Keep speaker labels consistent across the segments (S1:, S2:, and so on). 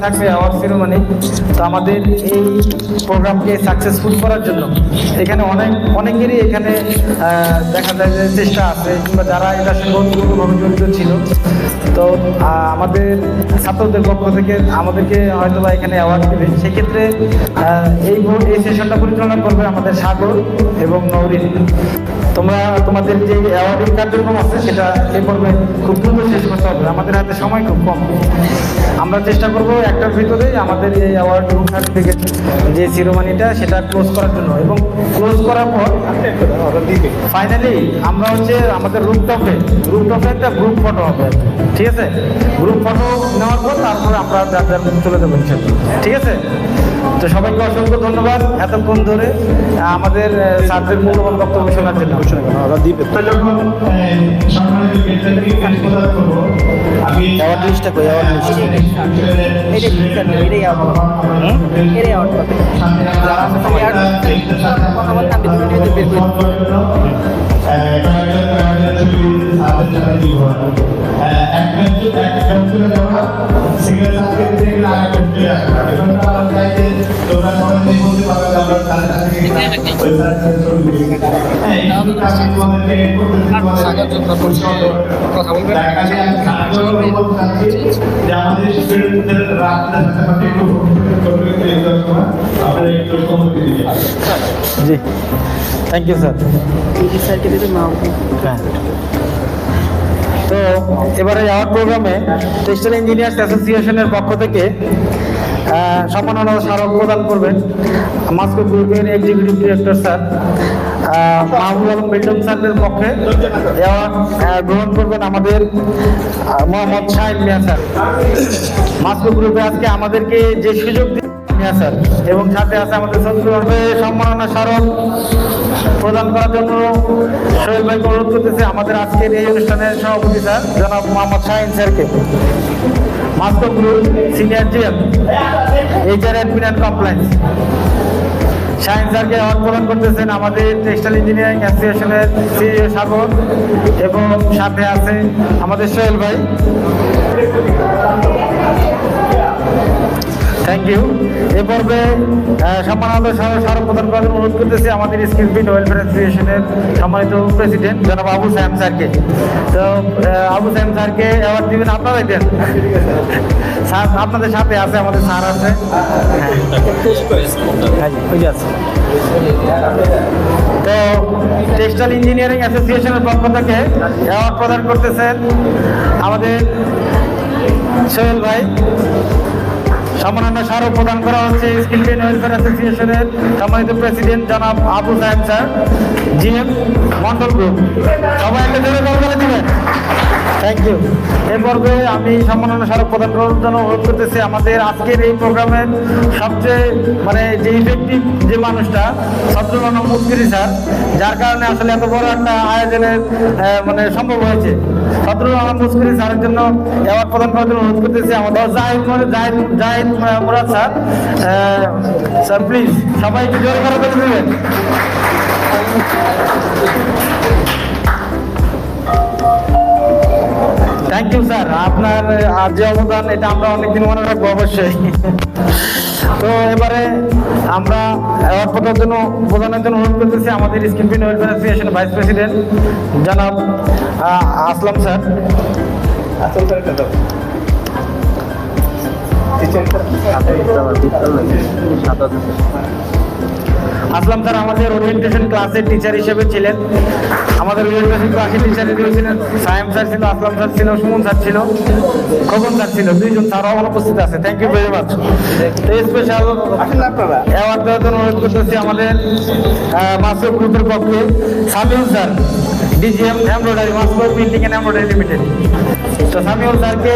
S1: থাকবে award ceremony. তো আমাদের এই প্রোগ্রামকে সাকসেসফুল করার জন্য এখানে অনেকেরই এখানে দেখা যায় যে চেষ্টা আছে, কিংবা যারা এটার সঙ্গে ওতপ্রোতভাবে জড়িত ছিল। তো আমাদের ছাত্রদের পক্ষ থেকে আমাদেরকে হয়তো বা এখানে অ্যাওয়ার্ড দেবে। সেক্ষেত্রে এই সেশনটা পরিচালনা করবে আমাদের সাগর এবং নওরিন। তোমাদের যে অ্যাওয়ার্ডিং কার্যক্রম আছে সেটা এই পর্বে খুব দ্রুত শেষ করতে হবে, আমাদের হাতে সময় খুব কম। আমরা চেষ্টা করবো একটার ভিতরেই আমাদের এই অ্যাওয়ার্ড এবং সার্টিফিকেট যে সেরেমনিটা সেটা ক্লোজ করার জন্য, এবং ক্লোজ করার পর ফাইনালি আমরা হচ্ছে আমাদের রুপটপে একটা গ্রুপ ফটো হবে, ঠিক আছে? গ্রুপ ফটো নেওয়ার পর তারপরে আমরা যার চলে যাবো ইনশাআল্লাহ, ঠিক আছে? তো সবাইকে অসংখ্য ধন্যবাদ এতক্ষণ ধরে আমাদের স্যারদের মূল্যবান বক্তব্য শোনার জন্য। জি, থ্যাংক ইউ স্যার। হ্যাঁ, তো এবারে অ্যাওয়ার্ড প্রোগ্রামে টেক্সটাইল ইঞ্জিনিয়ার্স অ্যাসোসিয়েশনের পক্ষ থেকে সম্মাননা স্মারক প্রদান করবেন মাস্কো গ্রুপের executive director sir Mahbub Alam বেল্টন স্যারের পক্ষে অ্যাওয়ার্ড গ্রহণ করবেন আমাদের মোহাম্মদ শাহিন মিয়া স্যার। মাস্কো গ্রুপে আজকে আমাদেরকে যে সুযোগ মিয়া স্যার এবং সাথে আছে আমাদের সন্ত্রভাবে সম্মাননা স্মারক প্রদান করার জন্য সোহেল ভাইকে অনুরোধ করতেছে আমাদের আজকের এই অনুষ্ঠানের সভাপতি স্যার জনাব মোহাম্মদ শাহিন স্যারকে। Masco group senior GM HR admin and compliance Shahin স্যারকে অ্যাওয়ার্ড প্রদান করতেছেন আমাদের টেক্সটাইল ইঞ্জিনিয়ারিং অ্যাসোসিয়েশনের সিইও সাগর, এবং সাথে আছে আমাদের সোহেল ভাই। Thank you. এ পর্বে সম্মানিত স্মারক প্রদান করার জন্য অনুরোধ করতেছি আমাদের স্কিল ফিট ওয়েলফেয়ার অ্যাসোসিয়েশনের সম্মানিত প্রেসিডেন্ট জনাব আবু সাহেব স্যারকে। তো আবু সাহেব স্যারকে অ্যাওয়ার্ড দিবেন, আপনারাই দেন স্যার, আপনাদের সাথে আছে আমাদের স্যার আছে। তো টেক্সটাইল ইঞ্জিনিয়ারিং অ্যাসোসিয়েশনের পক্ষ থেকে অ্যাওয়ার্ড প্রদান করতেছেন আমাদের সোহেল ভাই। সম্মাননা স্মারক প্রদান করা হচ্ছে স্কিল ফিট ওয়েলফেয়ার অ্যাসোসিয়েশনের সম্মানিত প্রেসিডেন্ট জনাব Abu Saheb sir, GM Mondal group. সবাই একটা জোরে করে দিবেন। Thank you. এ পর্বে আমি সম্মাননা স্মারক প্রদান করার জন্য অনুরোধ করতেছি আমাদের আজকের এই প্রোগ্রামের সবচেয়ে যে ইফেক্টিভ যে মানুষটা সদ্রুল মুস্কিরি স্যার, যার কারণে আসলে এত বড় একটা আয়োজনের সম্ভব হয়েছে। সদ্রুল মুস্কিরি স্যারের জন্য অ্যাওয়ার্ড প্রদান করার জন্য অনুরোধ করতেছি আমাদের Zahid Murad sir. Sir please সবাই একটু জোরে করে দেবেন। থ্যাংক ইউ স্যার, আপনার যে অবদান এটা আমরা অনেকদিন মনে রাখবো অবশ্যই। তো এবারে আমরা অ্যাওয়ার্ড প্রদানের জন্য অনুরোধ করতেছি আমাদের স্কিল ফিট ওয়েলফেয়ার অ্যাসোসিয়েশনের ভাইস প্রেসিডেন্ট জনাব আসলাম স্যার। আসলাম স্যার আমাদের ওরিয়েন্টেশন ক্লাসের টিচার হিসেবে ছিলেন। আমাদের ওরিয়েন্টেশন ক্লাসের টিচার হিসেবে ছিলেন সায়েম স্যার ছিল, আসলাম স্যার ছিল, সুমন স্যার ছিল, খোকন স্যার ছিল, দুইজন স্যারও অনুপস্থিত আছে। Thank you very much. Special award দেওয়ার জন্য অনুরোধ করতেছি আমাদের মাস্কো গ্রুপের পক্ষে Samiul sir, DGM embroidery, Masco printing and embroidery limited. তো সামিউল স্যারকে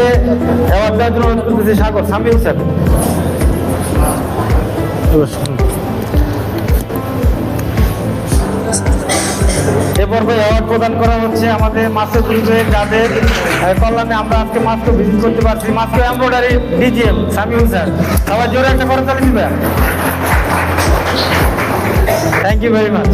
S1: অ্যাওয়ার্ড দেওয়ার জন্য অনুরোধ করতেছি সাগর। সামিউল স্যার। এ পর্বে অ্যাওয়ার্ড প্রদান করা হচ্ছে আমাদের মাস্কো গ্রুপের যাদের কল্যাণে আমরা আজকে মাস্কো ভিজিট করতে পারছি। Masco embroidery DGM Samiul sir. সবাই জোরে একটা করে তালি দিবেন। Thank you very much.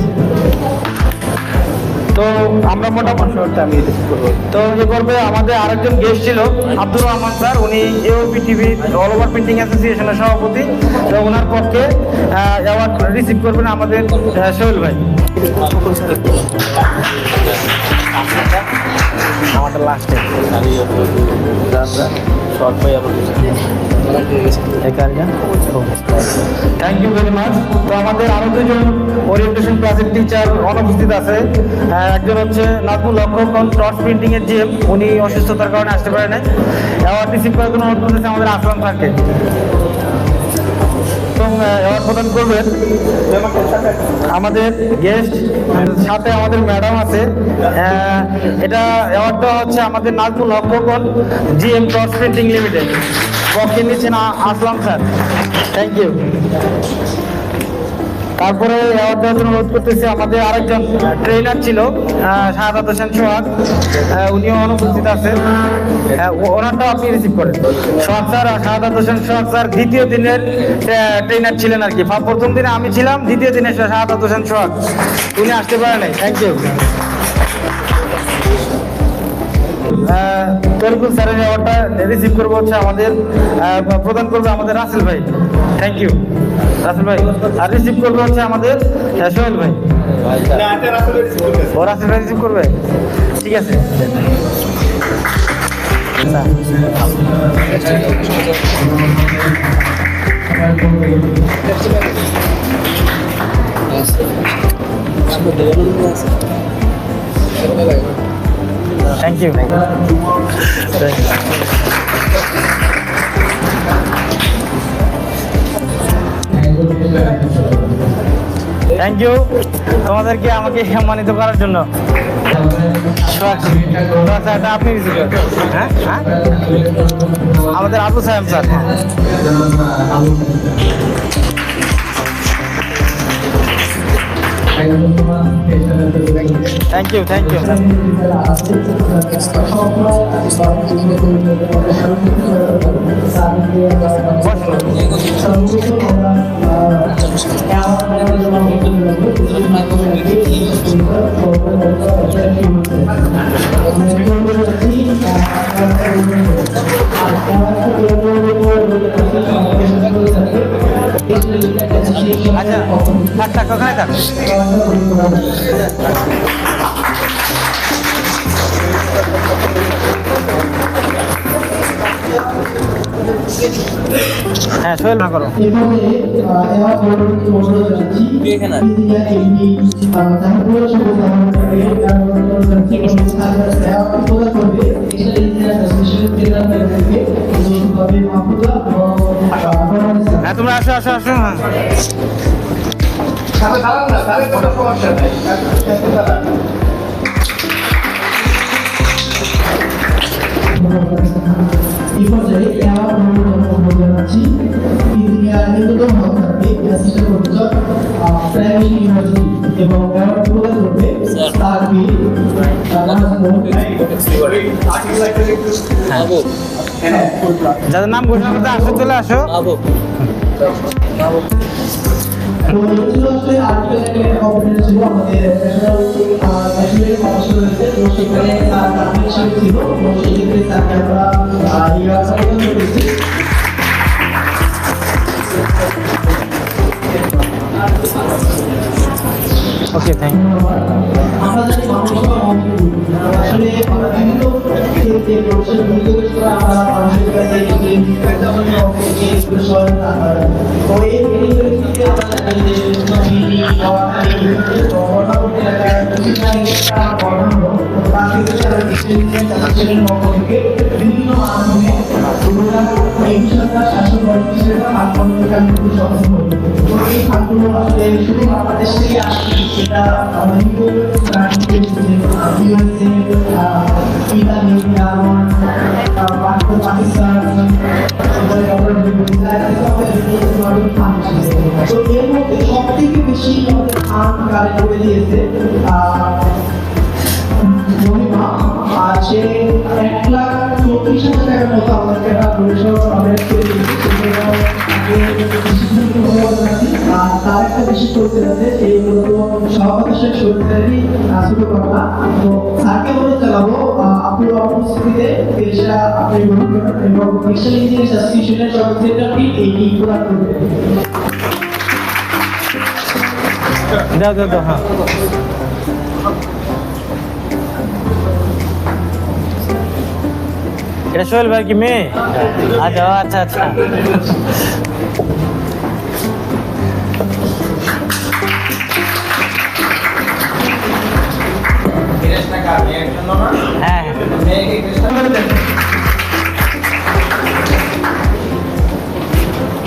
S1: তো তো আমরা মোটামুটি
S2: আমি রিসিভ করবো।
S1: তো এ পর্বে আমাদের আরেকজন গেস্ট ছিল আব্দুর রহমান স্যার, উনি AOP TV all over printing অ্যাসোসিয়েশনের সভাপতি। তো ওনার পক্ষে অ্যাওয়ার্ড রিসিভ করবেন আমাদের সোহেল ভাই।
S2: আমারটা লাস্টে শর্ট ভাই আবার
S1: থ্যাংক ইউ ভেরি মাচ। তো আমাদের আরো দুজন ওরিয়েন্টেশন ক্লাসের টিচার অনুপস্থিত আছে। একজন হচ্ছে নাজমুল হক টর্চ প্রিন্টিং এর জিএম, উনি অসুস্থতার কারণে আসতে পারে নাই। অ্যাওয়ার্ড রিসিভ করার জন্য অনুরোধ করতেছে আমাদের আসলাম স্যারকে। অ্যাওয়ার্ড প্রদান করবেন আমাদের গেস্ট, সাথে আমাদের ম্যাডাম আছে। এটা অ্যাওয়ার্ডটা হচ্ছে আমাদের Nazmul Haque GM torch printing limited পক্ষে নিচ্ছেন আসলাম স্যার। Thank you. তারপরে অ্যাওয়ার্ড দেওয়ার জন্য অনুরোধ করতেছি আমাদের আরেকজন ট্রেনার ছিল শাহাদাত হোসেন সোহাগ, উনিও অনুপস্থিত আছেন। ওনারটাও আপনি রিসিভ করেন। সোহাগ স্যার আর শাহাদাত হোসেন সোহাগ স্যার দ্বিতীয় দিনের ট্রেনার ছিলেন আর কি। প্রথম দিনে আমি ছিলাম, দ্বিতীয় দিনে শাহাদাত হোসেন সোহাগ, উনি আসতে পারে নাই। Thank you. তরিকুল স্যারের অ্যাওয়ার্ডটা রিসিভ করবো হচ্ছে আমাদের প্রদান করবে আমাদের রাসেল ভাই। থ্যাংক ইউ রাসেল ভাই। আর রিসিভ করবে হচ্ছে আমাদের সোহেল ভাই। ও রাসেল ভাই রিসিভ করবে, ঠিক আছে। Thank you. থ্যাংক ইউ তোমাদেরকে আমাকে সম্মানিত করার জন্য। আপনি হ্যাঁ হ্যাঁ আমাদের Abu Saheb sir. Thank you thank you. আচ্ছা থাক ওখানে থাক। হ্যাঁ সোহেল না করো। হ্যাঁ তোমরা আসো আসো আসো।
S3: এই পর্যায়ে জানাচ্ছি প্রাইমারি ইউনিভার্সিটি এবং করবে
S1: যাদের নাম ঘোষণা করতে আসো চলে আসো। Okay thank you. সব থেকে বেশি করে দিয়েছে মহিমা, আর সে 1,34,000 টাকার মতো আমাদেরকে
S3: জানাচ্ছি। আর তার একটা বিশেষ পরিচয় আছে, সেই মূলত সভাপতির সাথে শরীর থেরাপি শুরু করা। তো স্যারকে অনুরোধ জানাবো আপনি উপস্থিতিতে সেটা আপনি গ্রহণ করুন এবং ডিজিটাল ইঞ্জিনিয়ারিং সাবস্ক্রিপশনের সেন্টারটি এই প্রদান করবে।
S1: দাও দাও দাও, হ্যাঁ। এটা সোহেল ভাই কি মেয়ে? আচ্ছা আচ্ছা আচ্ছা। হ্যাঁ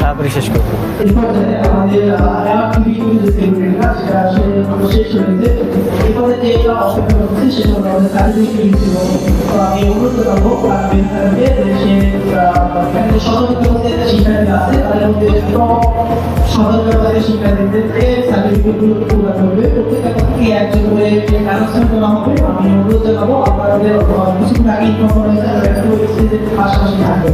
S1: তাড়াতাড়ি শেষ করবো।
S3: এই পর্যায়ে আমাদের অ্যাক্টিভিটি যে সেমিনারটা সেটা শেষ হয়েছে। এরপরে যে অপেক্ষা করছে সেটা হলো আমাদের সার্টিফিকেট এবং আমি অনুরোধ করবো আপনাদেরকে সে এখানে সদস্যদের যে শিক্ষার্থী আছে তাদের মধ্যে সদস্যদের শিক্ষার্থীদেরকে সার্টিফিকেটগুলো প্রদান করবে। প্রত্যেকটা থেকে একজন করে অ্যানাউন্সমেন্ট করা হবে। আমি অনুরোধ জানাবো আপনাদের কিছুক্ষণ আগে ইনফর্ম করা হয়েছে যে পাশাপাশি থাকবে।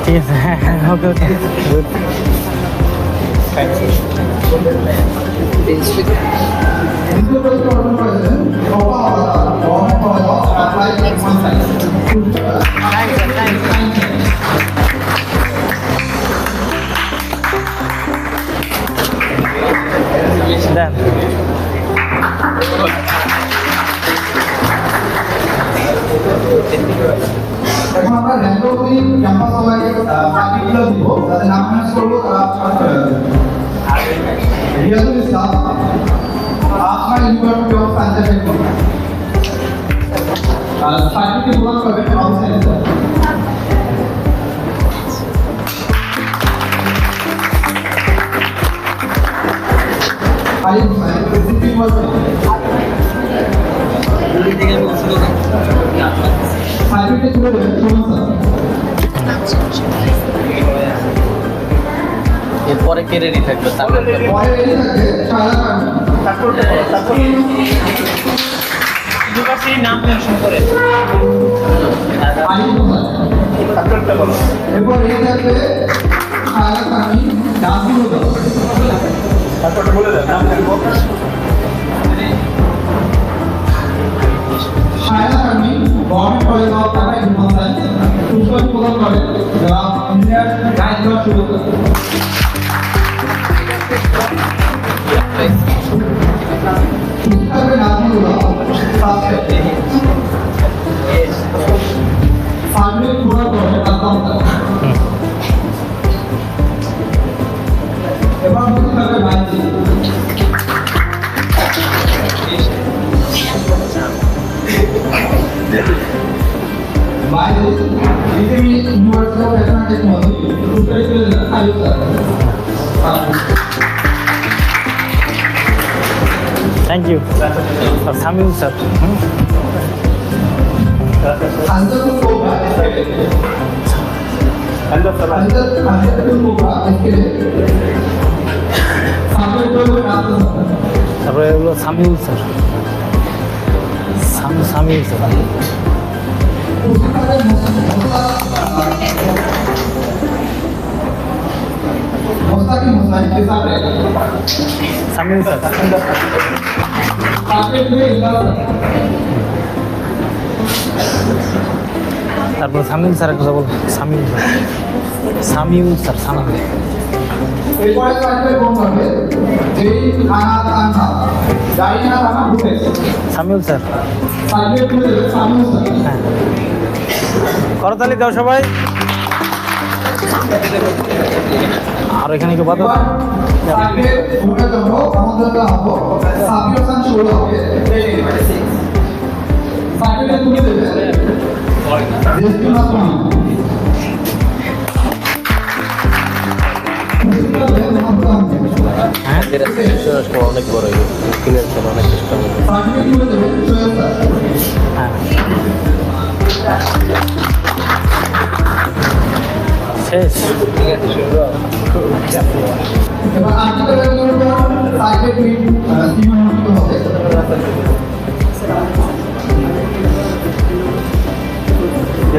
S1: ঠিক আছে, হ্যাঁ হ্যাঁ, ওকে ওকে গুড। দেন
S4: এখন আমরা র্যান্ডমলি ক্যাম্পাস সবাইকে সার্টিফিকেট দিব, তাদের নাম ম্যাচ করবো, তারা রিয়াজুল ইসলাম, আপনার university of science and technology certificate প্রদান করবেন আউটসাইড স্যার। আলিম সাহেব প্রেসিডেন্ট ইউনিভার্সিটি সার্টিফিকেট তুলে দেবেন সোমান স্যার।
S2: এরপরে কে রেডি থাকবে?
S4: পরে রেডি থাকবে
S3: ইউনিভার্সিটির নাম মেনশন করে
S4: আলিম সাহেব। এরপর রেডি থাকবে শায়লা কামি ডাসিনো দাস। তারপরটা বলে দেন নাম বলবো। শায়লা কামি government college of Dhaka human science পুরস্কার প্রদান করেন যারা ইঞ্জিনিয়ার গাইড করা শুরু করে। পুরস্কারের নামগুলো সাবজেক্ট সাবজেক্ট পুরো করে তার এবার পুরস্কারের মাইজি বাইরে ইতিমি university of fashion and technology পুরস্কার তুলে দেন Ayub sir.
S1: Thank you sir. Samiul sir.
S4: Anjatul Kobra এসকেলে আনজাতুল কোবরা এসকেলে সাবজেক্ট নাম
S1: তারপরে এগুলো সামিউল স্যার। সামিউল স্যার।
S4: পুরস্কারের মোস্তাকিম হোসেন হিসাবে
S1: সামিউল স্যার।
S4: সাবজেক্ট ইংলাস
S1: তারপর সামিউল স্যার কথা বল। সামিউল স্যার। সামিউল স্যার। সামিউল।
S4: এরপরে সাবজেক্ট কোন হবে যেই আনাত আনহা জাইনা তামা ভুতেস
S1: সামিউল স্যার।
S4: সাবজেক্ট তুলে দেবে সামিউল স্যার।
S1: হ্যাঁ, করতালি দাও সবাই। আর এখানে কি বাদ?
S4: সাবজেক্ট ভুলে যাব আমাদের তো হবো সাবির হাসান শুরু হবে সাবজেক্ট তুলে দেবে দেশকুল আসমান
S1: হ্যাঁ
S2: অনেক বড় ফিনান্সিয়াল অনেক চেষ্টা করবে
S1: হ্যাঁ শেষ
S4: এবার আর্টিকেলের উপর সাইকেল সীমাবদ্ধ হবে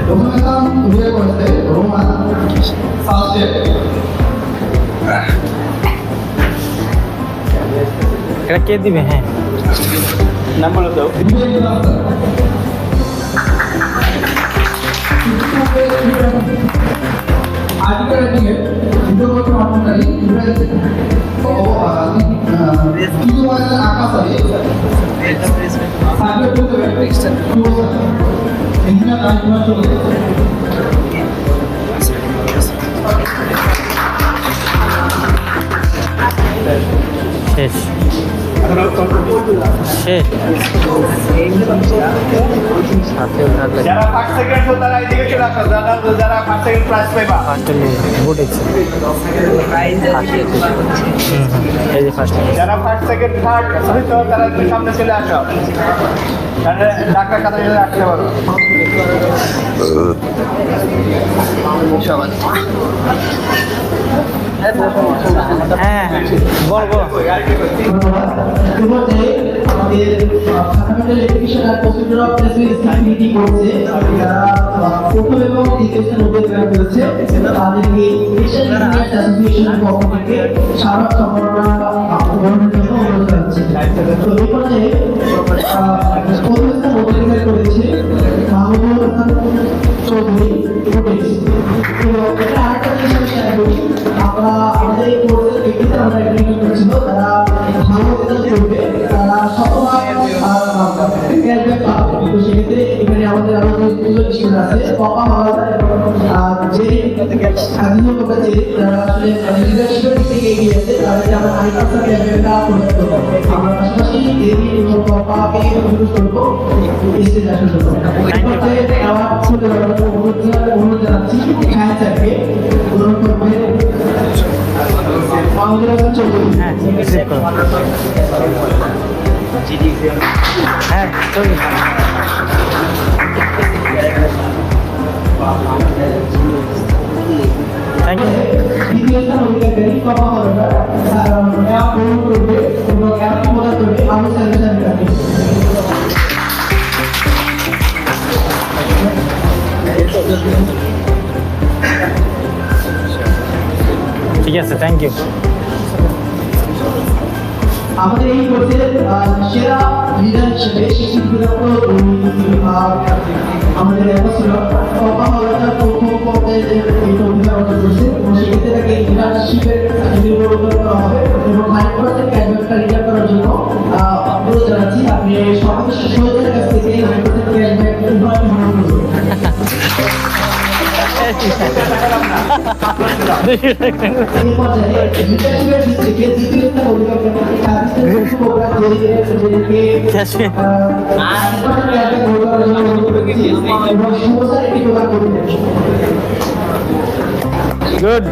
S4: রোমান উল্লেখ করেছে রোমান সাবজেক্ট
S1: এটা কে দিবে? হ্যাঁ
S2: নাম বলে দাও
S4: আর্টিকেল রেটিংয়ে ভিডিও করতে অর্থকারী ও কিছু মানে আকাশ আছে সাইকেল বলতে ইঞ্জিনিয়ার কাজ চলে
S1: শেষ শেষ
S5: যারা ফার্স্ট সেকেন্ড হতো তারা এদিকে চলে আসো যারা ফার্স্ট সেকেন্ড প্রাইজ পাইবা
S1: ফার্স্টে বুটেছে এই যে ফার্স্ট
S5: যারা ফার্স্ট সেকেন্ড থার্ড হইতো তারা একটু সামনে চলে আসো তাহলে ডাক্তার কাছে রাখতে পারো
S1: হ্যাঁ বল বল
S3: ইতিমধ্যে আমাদের ফান্ডামেন্টাল এডুকেশন আর প্রসিডিউর অফ প্লেসমেন্ট করছে যারা প্রথম এবং দ্বিতীয় স্থান অধিকার করেছে তাদেরকে এশিয়ান ইঞ্জিনিয়ার্স অ্যাসোসিয়েশনের পক্ষ থেকে সারা সম্মাননা গ্রহণের জন্য অনুরোধ জানাচ্ছি। তো এই পর্যায়ে প্রথম স্থান অধিকার করেছে মাহমুদুল হাসান চৌধুরী ফুটেজ। তো এটা আরেকটা জিনিস আমি শেয়ার করি, আমরা আমাদের এই কোর্সের ব্যক্তিতে আমরা এগ্রিমেন্ট করেছিল তারা ভালো রেজাল্ট করবে তারা শতভাগ ক্যাশব্যাক পাবে। তো সেক্ষেত্রে এখানে আমাদের আরো দুজন স্টুডেন্ট আছে পাপা মাওলানা এবং যে স্বাধীন লোক আছে যারা আসলে লিডারশিপের দিক থেকে এগিয়ে আছে তাদেরকে আমরা 100% ক্যাশব্যাকটা প্রদান করবো। আমরা পাশাপাশি দেবী এবং পাপাকে অনুরোধ করবো স্টেজ আসার জন্য। এরপরে অ্যাওয়ার্ড ছোট অনুরোধ জানাচ্ছি খায় স্যারকে অনুরোধ করবে মাহমুদুল হাসান চৌধুরী।
S1: হ্যাঁ রিসিভ করো হ্যাঁ চলুন থ্যাংক ইউ
S3: দ্বিতীয় স্থান অধিকারী পাপা মাওলানা অ্যাওয়ার্ড গ্রহণ করবে এবং অ্যাওয়ার্ড প্রদান করবে আবু সালেহ সাহেবকে।
S1: ঠিক আছে থ্যাংক ইউ
S3: আমাদের এই কোর্সের সেরা লিডার হিসেবে শিক্ষিত আমাদের ছিল পাপা মাওলানা প্রথম পর্যায়ে এইটা অধিকার অর্জন করছে এবং সেক্ষেত্রে তাকে লিডারশিপের সার্টিফিকেট করা হবে এবং 100% ক্যাশব্যাকটা রিটার্ন করার জন্য অনুরোধ জানাচ্ছি আপনি সমাজের সহযোগিতার কাছ থেকে 100% ক্যাশব্যাক গ্রহণ করুন। এই পর্যায়ে লিডারশিপের দিক থেকে দ্বিতীয় স্থান অধিকার করে সার্ভিসের প্রোগ্রাম তৈরিকে
S1: ক্যাশব্যাক
S3: এবং সুবসার একটি প্রদান করবেন।
S1: গুড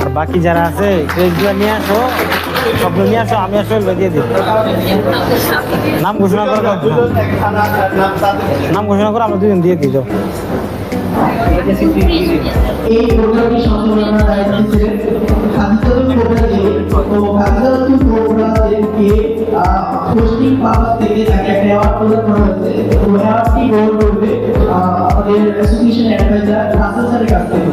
S1: আর বাকি যারা আছে ক্রেজগুলো নিয়ে আসো সবগুলো নিয়ে আসো আমি আসলে দিয়ে দিব নাম ঘোষণা করো নাম ঘোষণা করো আমরা দুজন দিয়ে দিই যাও
S3: এই প্রোগ্রামটি সঞ্চালনার দায়িত্ব ছিলেন খাদিজাতুল কোবরা জি। তো খাদিজাতুল কোবরা জিকে পোস্টিং পারপাস থেকে তাকে একটা অ্যাওয়ার্ড প্রদান করা হয়েছে। তো অ্যাওয়ার্ডটি গ্রহণ করবে আমাদের অ্যাসোসিয়েশন অ্যাডভাইজার রাসেল স্যারের কাছ থেকে।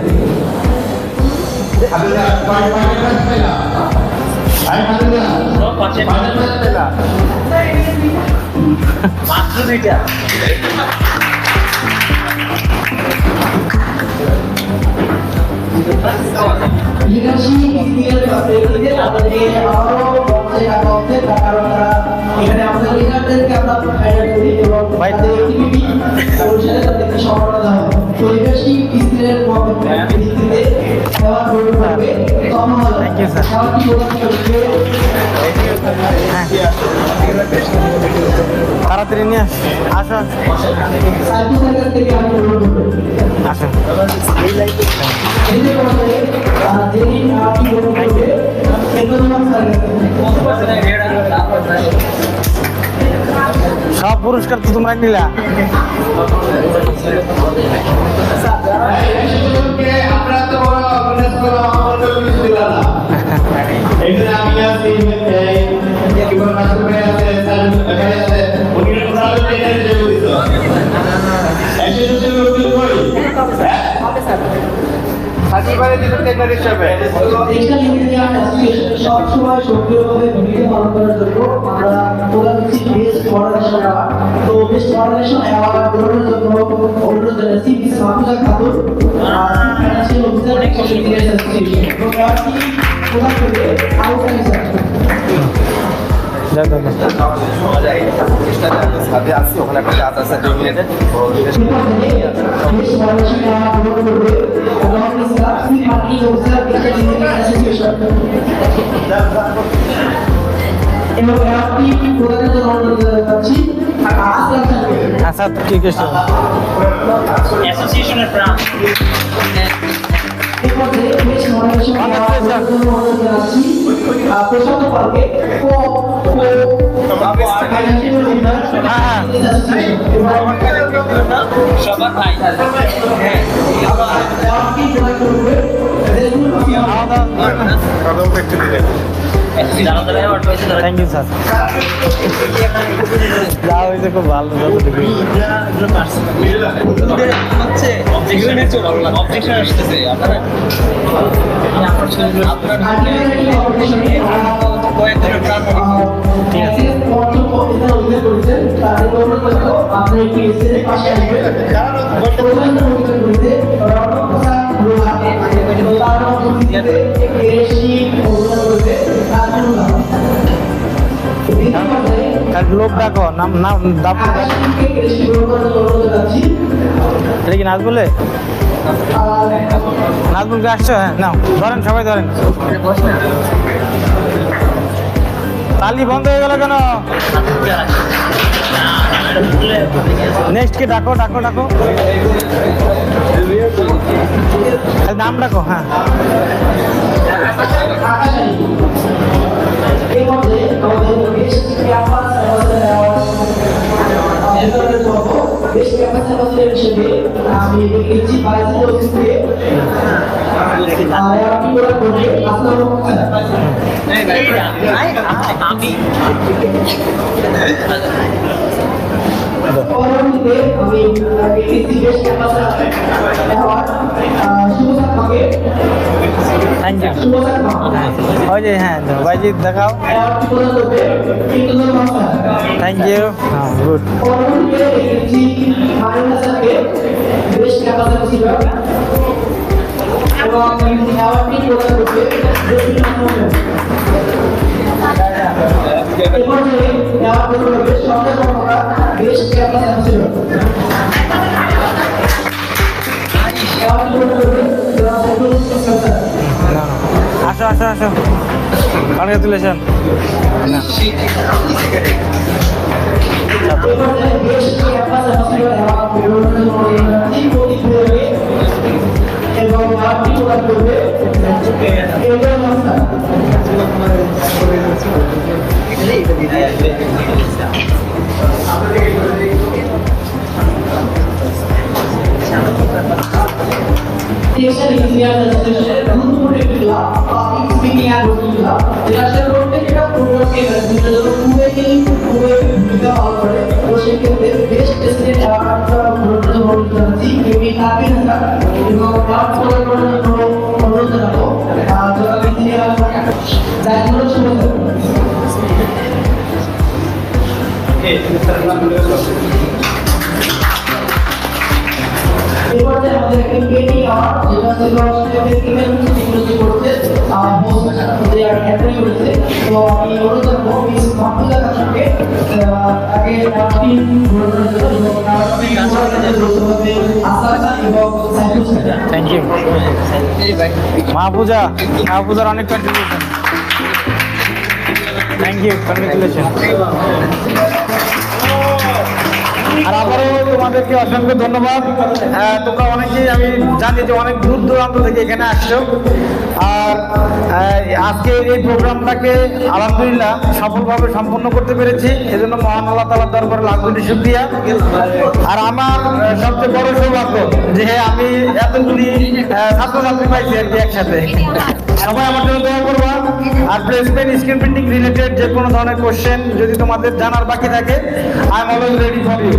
S5: মাত্র দুইটা
S3: লিডারশিপ স্কিলের প্রেক্ষিতে তাদেরকে আরো বজায় রাখা হচ্ছে তার কারণ তারা এখানে আমাদের লিডারদেরকে আমরা হাইলাইট করি এবং তাদের অ্যাক্টিভিটি অনুসারে তাদেরকে সম্মাননা দেওয়া হয়। তো লিডারশিপ স্কিলের ভিত্তিতে অ্যাওয়ার্ড গ্রহণ করবে
S1: Thank you, sir. তাড়াতাড়ি নিয়ে আসো আসো সব পুরস্কার তো তোমরা নিলা
S4: আমরা তো এই যে আমি আছি কি বড় মাস্টার ভাই আছে ভাই আছে উনি প্রধান ট্রেনার হিসেবে দিত অ্যাসোসিয়েশন লোক কই
S5: সাজিবারে দিতে ট্রেনার হিসেবে
S3: সবসময় সক্রিয়ভাবে ভূমিকা পালন করার জন্য আমরা প্রধান হচ্ছি বেস্ট মডারেশন অ্যাওয়ার্ড। তো বেস্ট মডারেশন অ্যাওয়ার্ড গ্রহণের জন্য অনুরোধ জানাচ্ছি miss Mahfuza Khatun financial officer association এবং অ্যাওয়ার্ডটি প্রদান করবে আউটসাইড স্যার।
S2: সাথে আসছি ওখানে একটা কাজ আছে 2 মিনিটে
S3: বেস্ট মডারেশন অ্যাওয়ার্ড গ্রহণ করবে এবং ইসলাম মার্কেটিং অফিসার অ্যাসোসিয়েশন এবং অ্যাওয়ার্ডটি প্রদানের জন্য অনুরোধ জানাচ্ছি আসলাম স্যারকে।
S1: আচ্ছা ঠিক আছে
S3: অ্যাসোসিয়েশনের প্রাণ এরপর বেশ মডারেশন অ্যাওয়ার্ড অনুরোধ জানাচ্ছি প্রশান্ত পালকে ফাইন্যান্সিয়াল
S5: সবার ভাই
S3: অ্যাওয়ার্ডটি প্রদান করবে
S1: থ্যাংক ইউ স্যার যা হয়েছে খুব ভালো
S5: হচ্ছে অবজেকশন আসতেছে আপনারা কয়েকদিনের প্ল্যান
S1: লোক ডাকো নাম নাম এটা কি নাজবুলে নাজবুলকে আসছো হ্যাঁ নাও ধরেন সবাই ধরেন তালি বন্ধ হয়ে গেল কেন নেক্সট কে ডাকো ডাকো ডাকো নাম ডাকো হ্যাঁ
S3: আমি দেখেছি বাইরে পরবর্তীতে আমি এসএসসি বেস্ট ক্যাম্পাস অ্যাওয়ার্ড শুভসাদ মাকে
S1: থ্যাংক ইউ
S3: শুভসাদ মা
S1: ওই যে হ্যাঁ ভাইজি দেখাও
S3: অ্যাওয়ার্ডটি প্রদান করবে ইন্দ্রনাথ মাস্টার।
S1: থ্যাংক ইউ হ্যাঁ গুড
S3: পরবর্তীতে এসএসসি মাইনুল স্যারকে বেস্ট ক্যাম্পাস অফিসার এবং অ্যাওয়ার্ডটি প্রদান করবে রবীন্দ্রনাথ মোহন। এরপর যে অ্যাওয়ার্ড প্রদান করবে সন্ধ্যা কর্মকার বেস্ট ক্যাম্পাস অফিসার। অ্যাওয়ার্ডটি প্রদান করবে সাইফুল ইসলাম স্যার।
S1: আসো আসো আসো কনগ্রেচুলেশন
S3: এরপর যে বেস্ট ক্যাম্পাস অফিসার অ্যাওয়ার্ড প্রদান করবে এবং অ্যাওয়ার্ডটি প্রদান করবে ইন্দ্রনাথ স্যার। টেক্সটাইল ইঞ্জিনিয়ার অ্যাসোসিয়েশনের গুরুত্বপূর্ণ একটি club public speaking and রোটিং club যেটা আসলে প্রত্যেকটা প্রোগ্রামকে দুটোর জন্য খুবই ভূমিকা পালন করে। তো সেক্ষেত্রে বেস্ট প্রেসিডেন্ট অ্যাওয়ার্ডটা গ্রহণের জন্য অনুরোধ জানাচ্ছি কেবি নাবিল হাসান এবং অ্যাওয়ার্ড প্রদান করার জন্য অনুরোধ জানাবো জনাব ইঞ্জিনিয়ার জাহিদুল শুভ এরপরে আমাদের একটা কেটি অ্যাওয়ার্ড যেটা ছিল অস্ট্রেলিয়াতে টেকনোলজি করছে অ্যাপ্লাই করেছে। তো আমি অনুরোধ করবো মিস মাহফুজা খাতুনকে তাকে টিম গঠনের জন্য এবং আসাদ এবং Saiful sir.
S1: Thank you Mahfuzar অনেক কন্ট্রিবিউশন। Thank you, congratulation. আর আবারও তোমাদেরকে অসংখ্য ধন্যবাদ। তোমরা অনেকেই, আমি জানি যে অনেক দূর দূরান্ত থেকে এখানে আসছো। আর আজকে এই প্রোগ্রামটাকে আলহামদুলিল্লাহ সফলভাবে সম্পন্ন করতে পেরেছি, এজন্য মহান আল্লাহ তাআলার দরবারে লাখ কোটি শুকরিয়া। আর আমার সবচেয়ে বড় সৌভাগ্য যে আমি এতগুলি ছাত্রছাত্রী পাইছি আর কি একসাথে। সবাই আমার জন্য দোয়া করবা। আর প্লেসমেন্ট, স্ক্রিন প্রিন্টিং রিলেটেড যে কোনো ধরনের কোশ্চেন যদি তোমাদের জানার বাকি থাকে, I am always ready for you.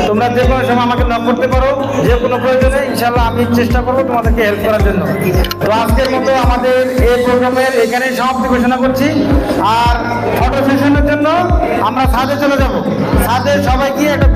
S1: তোমরা যে কোনো সময় আমাকে নক করতে পারো, যে কোনো প্রয়োজনে ইনশাল্লাহ আমি চেষ্টা করবো তোমাদেরকে হেল্প করার জন্য। তো আজকের মতো আমাদের এই প্রোগ্রামের এখানেই সমাপ্তি ঘোষণা করছি। আর ফটো সেশনের জন্য আমরা ছাদে চলে যাব। ছাদে সবাই গিয়ে একটা